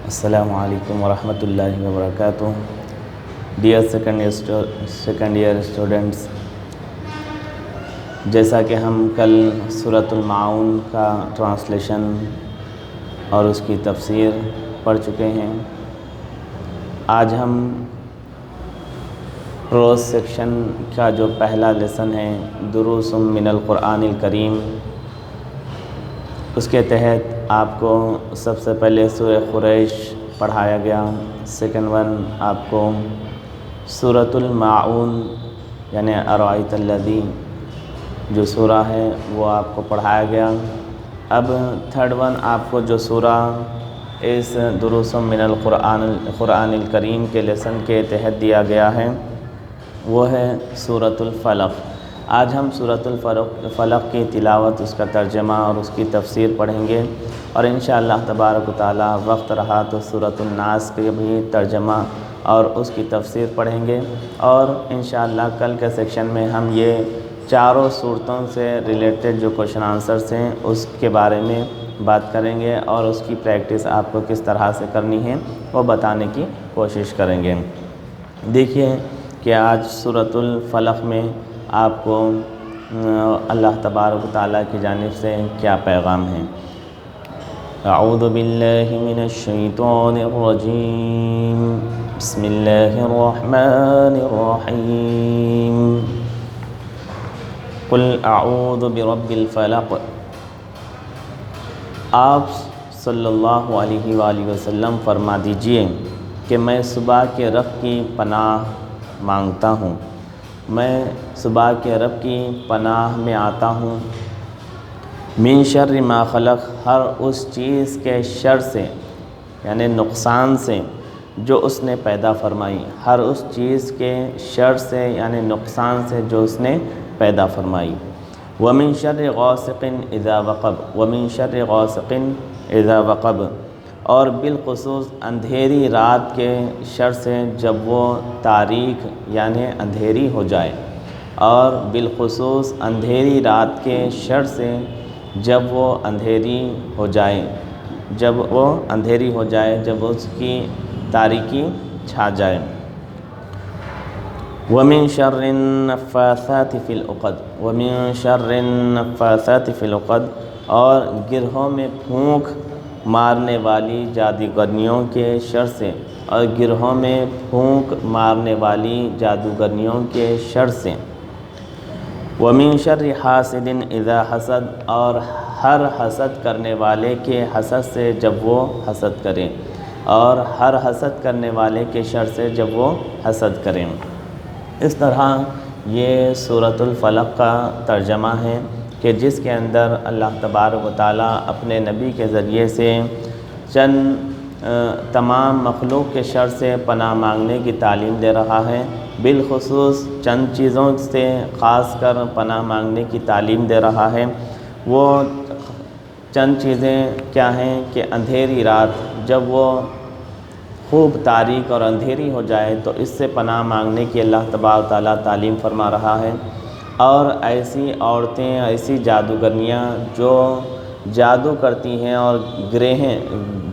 السلام علیکم ورحمۃ اللہ وبرکاتہ۔ ڈیئر سیکنڈ ایئر اسٹوڈنٹس، جیسا کہ ہم کل سورۃ المعون کا ٹرانسلیشن اور اس کی تفسیر پڑھ چکے ہیں، آج ہم پروز سیکشن کا جو پہلا لیسن ہے دروس من القرآن الکریم، اس کے تحت آپ کو سب سے پہلے سورہ قریش پڑھایا گیا، سیکنڈ ون آپ کو سورۃ المعون یعنی ارأیت الذی جو سورہ ہے وہ آپ کو پڑھایا گیا۔ اب تھرڈ ون آپ کو جو سورہ اس دروس من القرآن الکریم کے لیسن کے تحت دیا گیا ہے وہ ہے سورۃ الفلق۔ آج ہم سورۃ الفلق کی تلاوت، اس کا ترجمہ اور اس کی تفسیر پڑھیں گے، اور انشاءاللہ تبارک و تعالی وقت رہا تو سورۃ الناس کے بھی ترجمہ اور اس کی تفسیر پڑھیں گے، اور انشاءاللہ کل کے سیکشن میں ہم یہ چاروں صورتوں سے ریلیٹڈ جو کوشچن آنسرز ہیں اس کے بارے میں بات کریں گے، اور اس کی پریکٹس آپ کو کس طرح سے کرنی ہے وہ بتانے کی کوشش کریں گے۔ دیکھیے کہ آج سورۃ الفلق میں آپ کو اللہ تبارک و تعالیٰ کی جانب سے کیا پیغام ہے۔ اعوذ باللہ من الشیطان الرجیم، بسم اللہ الرحمن الرحیم، قل اعوذ برب الفلق۔ آپ صلی اللہ علیہ وآلہ وسلم فرما دیجئے کہ میں صبح کے رب کی پناہ مانگتا ہوں، میں صبح کے رب کی پناہ میں آتا ہوں، من شر ما خلق، ہر اس چیز کے شر سے یعنی نقصان سے جو اس نے پیدا فرمائی، ہر اس چیز کے شر سے یعنی نقصان سے جو اس نے پیدا فرمائی۔ ومن شر غاسق اذا وقب، ومن شر غاسق اذا وقب، اور بالخصوص اندھیری رات کے شر سے جب وہ تاریک یعنی اندھیری ہو جائے، اور بالخصوص اندھیری رات کے شر سے جب وہ اندھیری ہو جائے، جب وہ اندھیری ہو جائے، جب اس کی تاریکی چھا جائے۔ ومن شر النفاثات فی العقد، ومن شر النفاثات فی العقد، اور گرہوں میں پھونک مارنے والی جادوگرنیوں کے شر سے، اور گرہوں میں پھونک مارنے والی جادوگرنیوں کے شر سے۔ ومن شر حاسد اذا حسد، اور ہر حسد کرنے والے کے حسد سے جب وہ حسد کرے، اور ہر حسد کرنے والے کے شر سے جب وہ حسد کریں۔ اس طرح یہ سورۃ الفلق کا ترجمہ ہے کہ جس کے اندر اللہ تبارک و تعالیٰ اپنے نبی کے ذریعے سے چند تمام مخلوق کے شر سے پناہ مانگنے کی تعلیم دے رہا ہے، بالخصوص چند چیزوں سے خاص کر پناہ مانگنے کی تعلیم دے رہا ہے۔ وہ چند چیزیں کیا ہیں کہ اندھیری رات جب وہ خوب تاریک اور اندھیری ہو جائے تو اس سے پناہ مانگنے کی اللہ تبارک و تعالیٰ تعلیم فرما رہا ہے، اور ایسی عورتیں، ایسی جادوگرنیاں جو جادو کرتی ہیں اور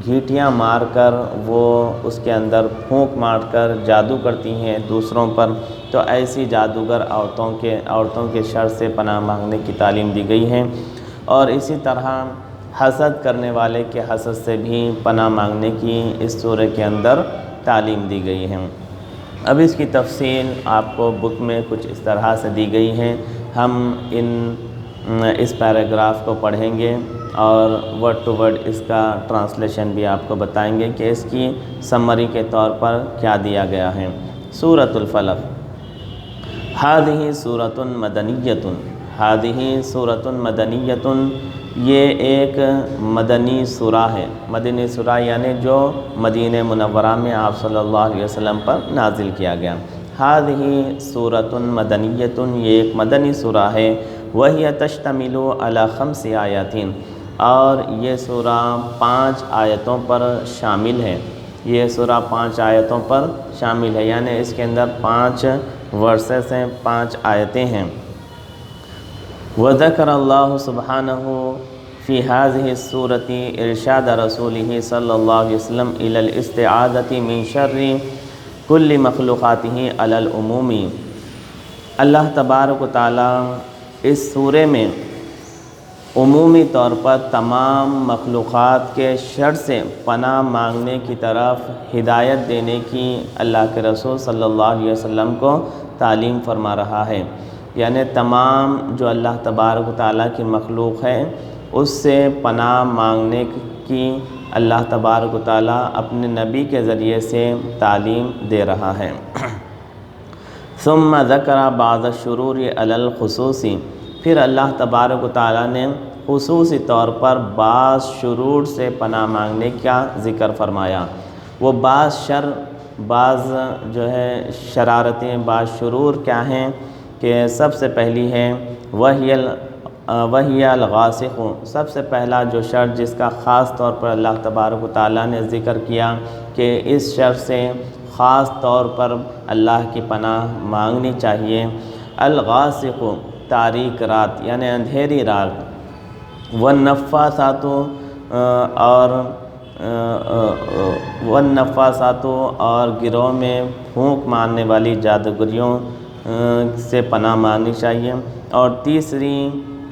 گھیٹیاں مار کر وہ اس کے اندر پھونک مار کر جادو کرتی ہیں دوسروں پر، تو ایسی جادوگر عورتوں کے شر سے پناہ مانگنے کی تعلیم دی گئی ہے، اور اسی طرح حسد کرنے والے کے حسد سے بھی پناہ مانگنے کی اس سورہ کے اندر تعلیم دی گئی ہے۔ اب اس کی تفصیل آپ کو بک میں کچھ اس طرح سے دی گئی ہے، ہم اس پیراگراف کو پڑھیں گے اور ورڈ ٹو ورڈ اس کا ٹرانسلیشن بھی آپ کو بتائیں گے کہ اس کی سمری کے طور پر کیا دیا گیا ہے۔ سورۃ الفلق، ہذہ سورۃ مدنیۃ، ہذہ سورۃ مدنیۃ، یہ ایک مدنی سورہ ہے۔ مدنی سورہ یعنی جو مدینہ منورہ میں آپ صلی اللہ علیہ وسلم پر نازل کیا گیا۔ ہذہ سورۃ مدنیۃ، یہ ایک مدنی سورہ ہے، وہی تشتمل علی 5 آیات، اور یہ سورہ 5 آیتوں پر شامل ہے، یہ سورہ 5 آیتوں پر شامل ہے، یعنی اس کے اندر 5 ورسز ہیں، 5 آیتیں ہیں۔ وذکر اللہ سبحانہ فی هذه السورة ارشاد رسولہ صلی اللہ علیہ وسلم الی الاستعاذة من شر کل مخلوقاته علی العموم۔ اللہ تبارک و تعالیٰ اس سورے میں عمومی طور پر تمام مخلوقات کے شر سے پناہ مانگنے کی طرف ہدایت دینے کی اللہ کے رسول صلی اللہ علیہ وسلم کو تعلیم فرما رہا ہے۔ یعنی تمام جو اللہ تبارک و تعالیٰ کی مخلوق ہے اس سے پناہ مانگنے کی اللہ تبارک و تعالیٰ اپنے نبی کے ذریعے سے تعلیم دے رہا ہے۔ ثم ذکر بعض الشرور علی الخصوص، پھر اللہ تبارک و تعالیٰ نے خصوصی طور پر بعض شرور سے پناہ مانگنے کا ذکر فرمایا۔ وہ بعض شر، بعض جو ہے شرارتیں، بعض شرور کیا ہیں کہ سب سے پہلی ہے وہی الغاسق، سب سے پہلا جو شر جس کا خاص طور پر اللہ تبارک و تعالیٰ نے ذکر کیا کہ اس شر سے خاص طور پر اللہ کی پناہ مانگنی چاہیے، الغاسق تاریک رات یعنی اندھیری رات، والنفاثات اور گروہ میں پھونک مارنے والی جادوگریوں سے پناہ مانگنی چاہیے۔ اور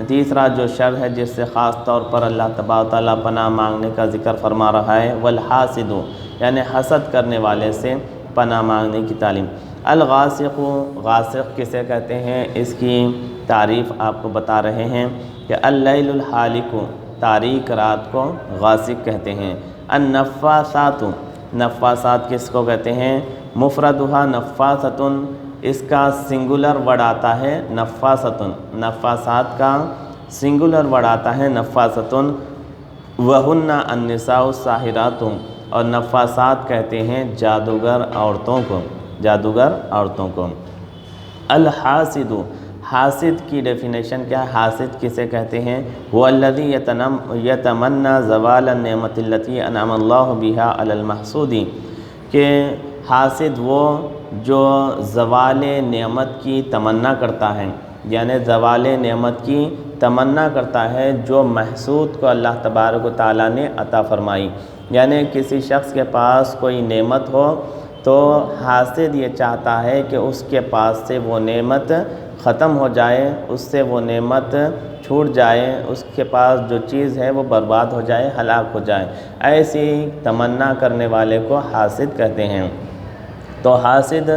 تیسرا جو شر ہے جس سے خاص طور پر اللہ تبارک و تعالیٰ پناہ مانگنے کا ذکر فرما رہا ہے، والحاسد یعنی حسد کرنے والے سے پناہ مانگنے کی تعلیم۔ الغاسق، غاسق کسے کہتے ہیں اس کی تعریف آپ کو بتا رہے ہیں کہ اللیل الحالک، تاریک رات کو غاسق کہتے ہیں۔ النفاثات، نفاثات کس کو کہتے ہیں؟ مفردها نفاثۃ، اس کا سنگولر ورڈ آتا ہے نفاثۃ، نفاثات کا سنگولر ورڈ آتا ہے نفاثۃ، وہن النساء الساحرات، اور نفاثات کہتے ہیں جادوگر عورتوں کو، جادوگر عورتوں کو۔ الحاسد، حاسد کی ڈیفینیشن کیا ہے؟ حاسد کسے کہتے ہیں؟ وہ الذی یتمنی زوال النعمت التی انعم اللہ بها علی المحسود، کہ حاسد وہ جو زوال نعمت کی تمنا کرتا ہے، یعنی زوال نعمت کی تمنا کرتا ہے جو محسود کو اللہ تبارک و تعالیٰ نے عطا فرمائی۔ یعنی کسی شخص کے پاس کوئی نعمت ہو تو حاسد یہ چاہتا ہے کہ اس کے پاس سے وہ نعمت ختم ہو جائے، اس سے وہ نعمت چھوٹ جائے، اس کے پاس جو چیز ہے وہ برباد ہو جائے، ہلاک ہو جائے۔ ایسی تمنا کرنے والے کو حاسد کہتے ہیں۔ تو حاسد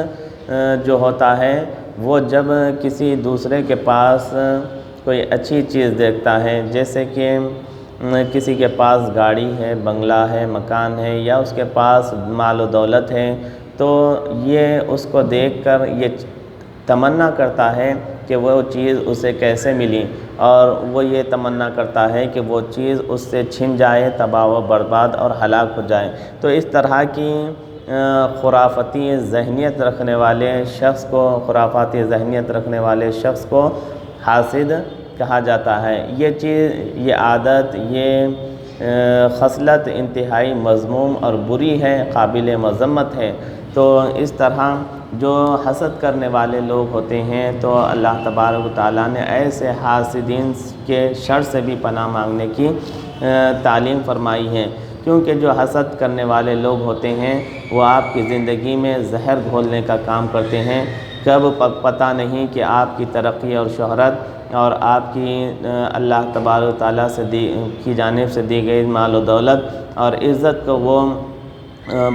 جو ہوتا ہے وہ جب کسی دوسرے کے پاس کوئی اچھی چیز دیکھتا ہے، جیسے کہ کسی کے پاس گاڑی ہے، بنگلہ ہے، مکان ہے، یا اس کے پاس مال و دولت ہے، تو یہ اس کو دیکھ کر یہ تمنا کرتا ہے کہ وہ چیز اسے کیسے ملی، اور وہ یہ تمنا کرتا ہے کہ وہ چیز اس سے چھن جائے، تباہ و برباد اور ہلاک ہو جائے۔ تو اس طرح کی خرافاتی ذہنیت رکھنے والے شخص کو حاسد کہا جاتا ہے۔ یہ چیز، یہ عادت، یہ خصلت انتہائی مذموم اور بری ہے، قابل مذمت ہے۔ تو اس طرح جو حسد کرنے والے لوگ ہوتے ہیں تو اللہ تبارک و تعالیٰ نے ایسے حاسدین کے شر سے بھی پناہ مانگنے کی تعلیم فرمائی ہے، کیونکہ جو حسد کرنے والے لوگ ہوتے ہیں وہ آپ کی زندگی میں زہر گھولنے کا کام کرتے ہیں۔ کب پتہ نہیں کہ آپ کی ترقی اور شہرت اور آپ کی اللہ تبارک و تعالیٰ سے کی جانب سے دی گئی مال و دولت اور عزت کو وہ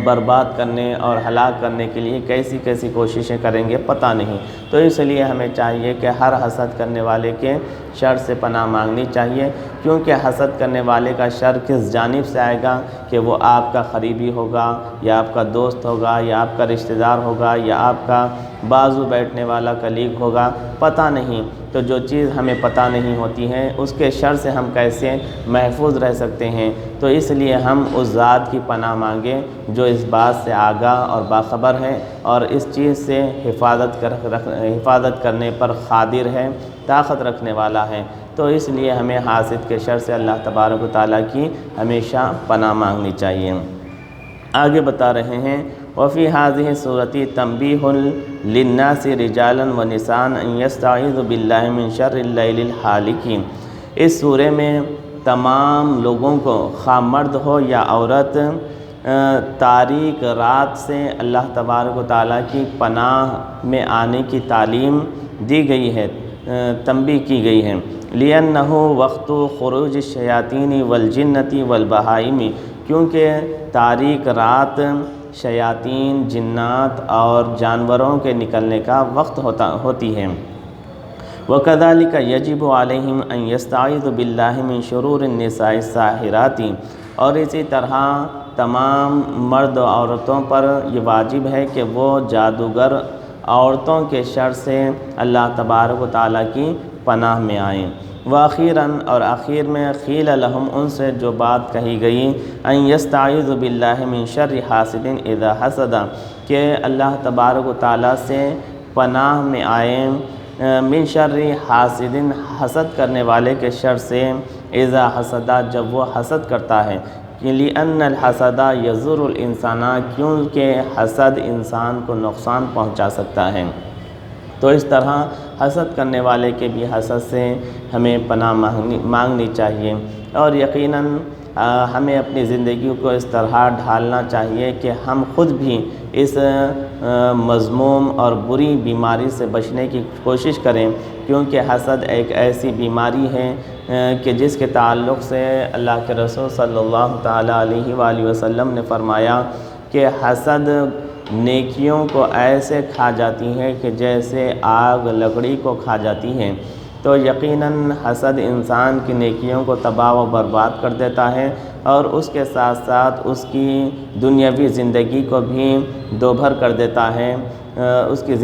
برباد کرنے اور ہلاک کرنے کے لیے کیسی کیسی کوششیں کریں گے، پتہ نہیں۔ تو اس لیے ہمیں چاہیے کہ ہر حسد کرنے والے کے شر سے پناہ مانگنی چاہیے، کیونکہ حسد کرنے والے کا شر کس جانب سے آئے گا کہ وہ آپ کا قریبی ہوگا، یا آپ کا دوست ہوگا، یا آپ کا رشتہ دار ہوگا، یا آپ کا بازو بیٹھنے والا کلیگ ہوگا، پتہ نہیں۔ تو جو چیز ہمیں پتہ نہیں ہوتی ہے اس کے شر سے ہم کیسے محفوظ رہ سکتے ہیں؟ تو اس لیے ہم اس ذات کی پناہ مانگیں جو اس بات سے آگاہ اور باخبر ہے اور اس چیز سے حفاظت کرنے پر قادر ہے، طاقت رکھنے والا ہے۔ تو اس لیے ہمیں حاسد کے شر سے اللہ تبارک و تعالیٰ کی ہمیشہ پناہ مانگنی چاہیے۔ آگے بتا رہے ہیں وفی هذه السورة تنبیہ للناس رجالا ونساء ان یستعیذوا باللہ من شر اللیل الحالک۔ اس سورے میں تمام لوگوں کو خواہ مرد ہو یا عورت تاریک رات سے اللہ تبارک و تعالیٰ کی پناہ میں آنے کی تعلیم دی گئی ہے، تنبیہ کی گئی ہے۔ لِأَنَّهُ وَقْتُ خُرُوجِ الشَّيَاطِينِ وَالْجِنَّةِ وَالْبَهَائِمِ، کیونکہ تاریک رات شیاطین، جنات اور جانوروں کے نکلنے کا وقت ہوتی ہے۔ وَكَذَلِكَ يَجِبُ عَلَيْهِمْ أَن يَسْتَعِيذُوا بِاللَّهِ مِن شُرُورِ النِّسَاءِ السَّاحِرَاتِ، اور اسی طرح تمام مرد و عورتوں پر یہ واجب ہے کہ وہ جادوگر عورتوں کے شر سے اللہ تبارک و تعالیٰ کی پناہ میں آئیں۔ وَأَخِيرًا، اور آخر میں قِيلَ لَهُمْ، ان سے جو بات کہی گئی، أَن يَسْتَعِيذُوا بِاللَّهِ مِن شَرِّ حَاسِدٍ إِذَا حَسَدَ، کہ اللہ تبارک و تعالیٰ سے پناہ میں آئیں من شر حاسد، حسد کرنے والے کے شر سے، اذا حسد، جب وہ حسد کرتا ہے، لِأَنَّ الْحَسَدَ يَضُرُّ الْإِنسَانَ، کیونکہ حسد انسان کو نقصان پہنچا سکتا ہے۔ تو اس طرح حسد کرنے والے کے بھی حسد سے ہمیں پناہ مانگنی چاہیے، اور یقیناً ہمیں اپنی زندگی کو اس طرح ڈھالنا چاہیے کہ ہم خود بھی اس مذموم اور بری بیماری سے بچنے کی کوشش کریں، کیونکہ حسد ایک ایسی بیماری ہے کہ جس کے تعلق سے اللہ کے رسول صلی اللہ تعالیٰ علیہ وآلہ وسلم نے فرمایا کہ حسد نیکیوں کو ایسے کھا جاتی ہے کہ جیسے آگ لکڑی کو کھا جاتی ہے۔ تو یقیناً حسد انسان کی نیکیوں کو تباہ و برباد کر دیتا ہے، اور اس کے ساتھ ساتھ اس کی دنیاوی زندگی کو بھی دوبھر کر دیتا ہے، اس کی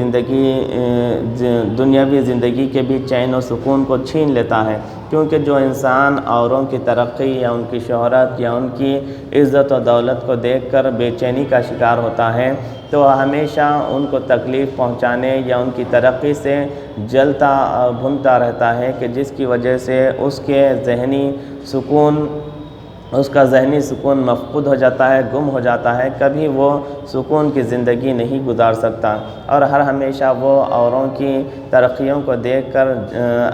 دنیاوی زندگی کے بھی چین و سکون کو چھین لیتا ہے، کیونکہ جو انسان اوروں کی ترقی یا ان کی شہرت یا ان کی عزت و دولت کو دیکھ کر بے چینی کا شکار ہوتا ہے، تو ہمیشہ ان کو تکلیف پہنچانے یا ان کی ترقی سے جلتا بھنتا رہتا ہے، کہ جس کی وجہ سے اس کا ذہنی سکون مفقود ہو جاتا ہے، گم ہو جاتا ہے، کبھی وہ سکون کی زندگی نہیں گزار سکتا، اور ہمیشہ وہ اوروں کی ترقیوں کو دیکھ کر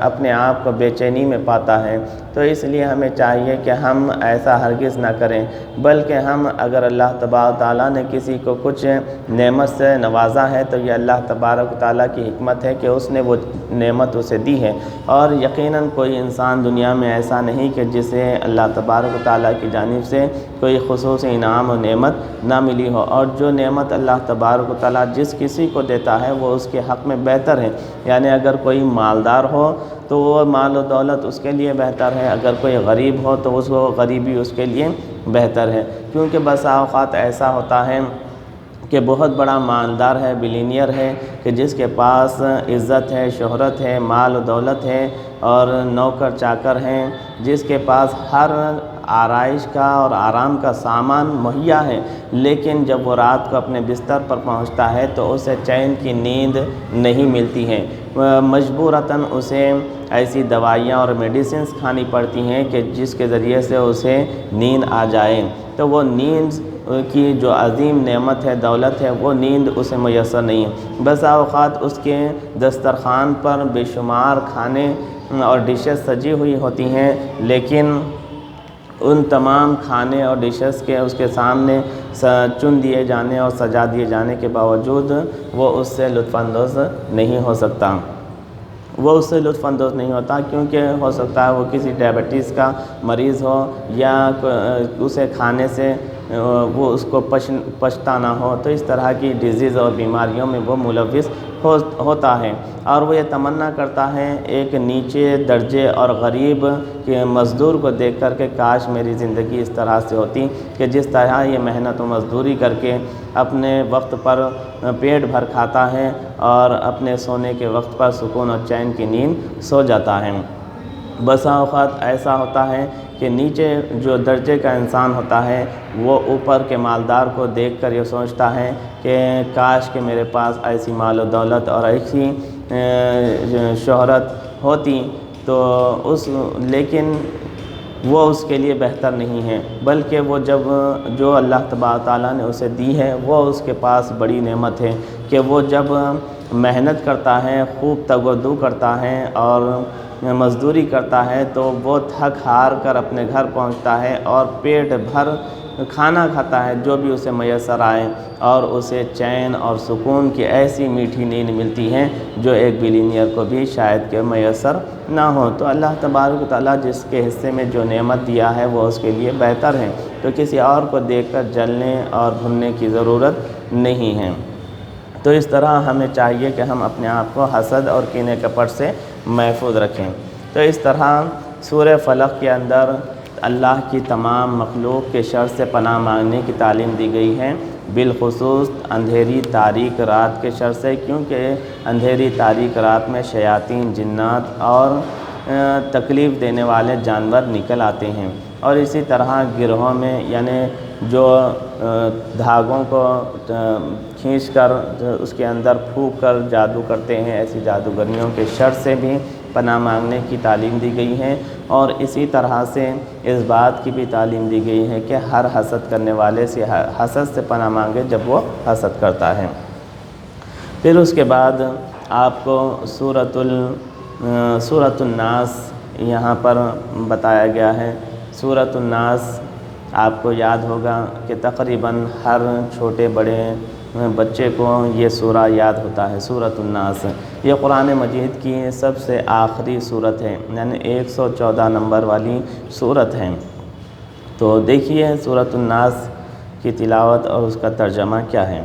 اپنے آپ کو بے چینی میں پاتا ہے۔ تو اس لیے ہمیں چاہیے کہ ہم ایسا ہرگز نہ کریں، بلکہ ہم اگر اللہ تبارک تعالیٰ نے کسی کو کچھ نعمت سے نوازا ہے تو یہ اللہ تبارک تعالیٰ کی حکمت ہے کہ اس نے وہ نعمت اسے دی ہے، اور یقیناً کوئی انسان دنیا میں ایسا نہیں کہ جسے اللہ تبارک تعالیٰ کی جانب سے کوئی خصوصی انعام و نعمت نہ ملی ہو، اور جو نعمت اللہ تبارک و تعالیٰ جس کسی کو دیتا ہے وہ اس کے حق میں بہتر ہے۔ یعنی اگر کوئی مالدار ہو تو وہ مال و دولت اس کے لیے بہتر ہے، اگر کوئی غریب ہو تو اس کو غریبی اس کے لیے بہتر ہے، کیونکہ بسا اوقات ایسا ہوتا ہے کہ بہت بڑا مالدار ہے، بلینئر ہے، کہ جس کے پاس عزت ہے، شہرت ہے، مال و دولت ہے، اور نوکر چاکر ہیں، جس کے پاس ہر آرائش کا اور آرام کا سامان مہیا ہے، لیکن جب وہ رات کو اپنے بستر پر پہنچتا ہے تو اسے چین کی نیند نہیں ملتی ہے، مجبوراً اسے ایسی دوائیاں اور میڈیسنز کھانی پڑتی ہیں کہ جس کے ذریعے سے اسے نیند آ جائے، تو وہ نیند کی جو عظیم نعمت ہے، دولت ہے، وہ نیند اسے میسر نہیں ہے۔ بسا اوقات اس کے دسترخوان پر بے شمار کھانے اور ڈشز سجی ہوئی ہوتی ہیں، لیکن ان تمام کھانے اور ڈشز کے اس کے سامنے چن دیے جانے اور سجا دیے جانے کے باوجود وہ اس سے لطف اندوز نہیں ہو سکتا، کیونکہ ہو سکتا ہے وہ کسی ڈائبٹیز کا مریض ہو، یا اسے کھانے سے وہ اس کو پچتا نہ ہو، تو اس طرح کی ڈیزیز اور بیماریوں میں وہ ملوث ہوتا ہے، اور وہ یہ تمنا کرتا ہے ایک نیچے درجے اور غریب کے مزدور کو دیکھ کر کہ کاش میری زندگی اس طرح سے ہوتی کہ جس طرح یہ محنت و مزدوری کر کے اپنے وقت پر پیٹ بھر کھاتا ہے اور اپنے سونے کے وقت پر سکون اور چین کی نیند سو جاتا ہے۔ بسا اوقات ایسا ہوتا ہے کہ نیچے جو درجے کا انسان ہوتا ہے وہ اوپر کے مالدار کو دیکھ کر یہ سوچتا ہے کہ کاش کہ میرے پاس ایسی مال و دولت اور ایسی شہرت ہوتی، تو لیکن وہ اس کے لیے بہتر نہیں ہے، بلکہ وہ جو اللہ تبارک تعالیٰ نے اسے دی ہے وہ اس کے پاس بڑی نعمت ہے کہ وہ جب محنت کرتا ہے، خوب تگ و دو کرتا ہے اور مزدوری کرتا ہے تو وہ تھک ہار کر اپنے گھر پہنچتا ہے اور پیٹ بھر کھانا کھاتا ہے جو بھی اسے میسر آئے، اور اسے چین اور سکون کی ایسی میٹھی نیند ملتی ہے جو ایک بلینئر کو بھی شاید کہ میسر نہ ہو۔ تو اللہ تبارک و تعالیٰ جس کے حصے میں جو نعمت دیا ہے وہ اس کے لیے بہتر ہے، تو کسی اور کو دیکھ کر جلنے اور بھولنے کی ضرورت نہیں ہے۔ تو اس طرح ہمیں چاہیے کہ ہم اپنے آپ کو حسد اور کینے کپٹ سے محفوظ رکھیں۔ تو اس طرح سورہ فلق کے اندر اللہ کی تمام مخلوق کے شر سے پناہ مانگنے کی تعلیم دی گئی ہے، بالخصوص اندھیری تاریک رات کے شر سے، کیونکہ اندھیری تاریک رات میں شیاطین، جنات اور تکلیف دینے والے جانور نکل آتے ہیں، اور اسی طرح گروہوں میں یعنی جو دھاگوں کو کھینچ کر اس کے اندر پھونک کر جادو کرتے ہیں، ایسی جادوگریوں کے شر سے بھی پناہ مانگنے کی تعلیم دی گئی ہے، اور اسی طرح سے اس بات کی بھی تعلیم دی گئی ہے کہ ہر حسد کرنے والے سے حسد سے پناہ مانگے جب وہ حسد کرتا ہے۔ پھر اس کے بعد آپ کو سورۃ الناس یہاں پر بتایا گیا ہے۔ سورۃ الناس آپ کو یاد ہوگا کہ تقریباً ہر چھوٹے بڑے بچے کو یہ سورہ یاد ہوتا ہے، سورۃ الناس۔ یہ قرآن مجید کی سب سے آخری سورت ہے، یعنی 114 نمبر والی سورت ہے۔ تو دیکھیے سورۃ الناس کی تلاوت اور اس کا ترجمہ کیا ہے۔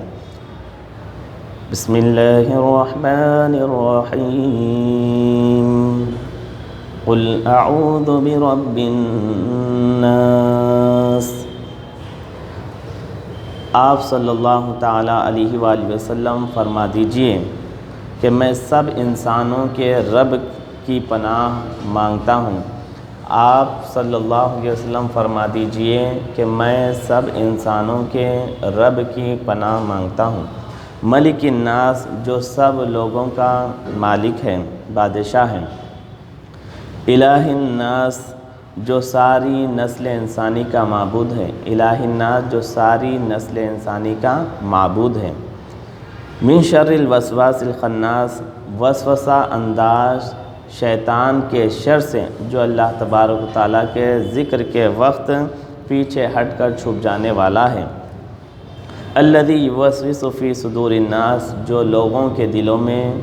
بسم اللہ الرحمن الرحیم، قل اعوذ برب الناس۔ آپ صلی اللہ تعالیٰ علیہ وآلہ وسلم فرما دیجئے کہ میں سب انسانوں کے رب کی پناہ مانگتا ہوں۔ آپ صلی اللہ علیہ وسلم فرما دیجئے کہ میں سب انسانوں کے رب کی پناہ مانگتا ہوں، ملک الناس جو سب لوگوں کا مالک ہے، بادشاہ ہے، الہ الناس جو ساری نسل انسانی کا معبود ہے، الہ الناس جو ساری نسل انسانی کا معبود ہے، من شر الوسواس الخناس وسوسہ انداز شیطان کے شر سے جو اللہ تبارک و تعالیٰ کے ذکر کے وقت پیچھے ہٹ کر چھپ جانے والا ہے، الذی یوسوس فی صدور الناس جو لوگوں کے دلوں میں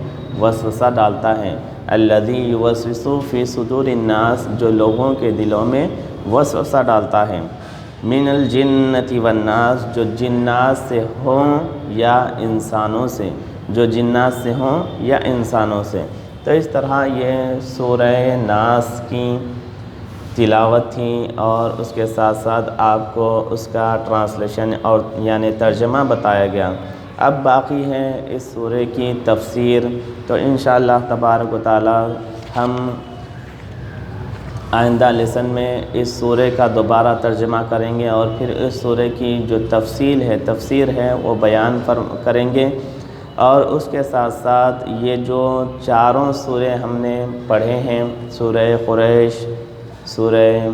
وسوسہ ڈالتا ہے، الذی یوسوس فی صدور الناس جو لوگوں کے دلوں میں وسوسہ ڈالتا ہے، من الجنۃ والناس جو جنات سے ہوں یا انسانوں سے، جو جنات سے ہوں یا انسانوں سے۔ تو اس طرح یہ سورہ ناس کی تلاوت تھی، اور اس کے ساتھ ساتھ آپ کو اس کا ٹرانسلیشن اور یعنی ترجمہ بتایا گیا۔ اب باقی ہے اس سورہ کی تفسیر، تو انشاءاللہ تبارک و تعالی ہم آئندہ لیسن میں اس سورہ کا دوبارہ ترجمہ کریں گے، اور پھر اس سورہ کی جو تفسیر ہے وہ بیان کریں گے، اور اس کے ساتھ ساتھ یہ جو چاروں سورے ہم نے پڑھے ہیں، سورہ قریش، سورہ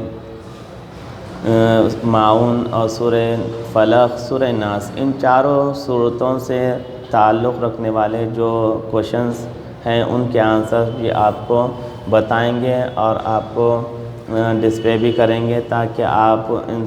معون اور سورہ فلق، سورہ ناس، ان چاروں صورتوں سے تعلق رکھنے والے جو کوشچنز ہیں ان کے آنسر بھی آپ کو بتائیں گے اور آپ کو ڈسپلے بھی کریں گے، تاکہ آپ ان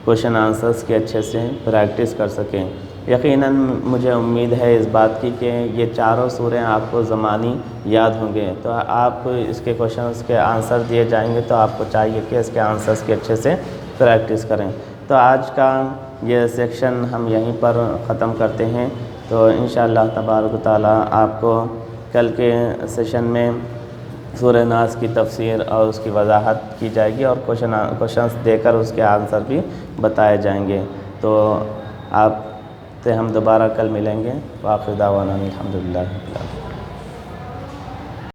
کوشچن آنسرز کے اچھے سے پریکٹس کر سکیں۔ یقیناً مجھے امید ہے اس بات کی کہ یہ چاروں سوریں آپ کو زمانی یاد ہوں گے، تو آپ اس کے کوشچنز کے آنسر دیے جائیں گے تو آپ کو چاہیے کہ اس کے آنسرز کے اچھے سے پریکٹس کریں۔ تو آج کا یہ سیکشن ہم یہیں پر ختم کرتے ہیں، تو انشاءاللہ تبارک و تعالیٰ آپ کو کل کے سیشن میں سورہ ناس کی تفسیر اور اس کی وضاحت کی جائے گی، اور کوشچنز دے کر اس کے آنسر بھی بتائے جائیں گے۔ تو آپ سے ہم دوبارہ کل ملیں گے۔ وآخر دعوانا الحمدللہ رب العالمین۔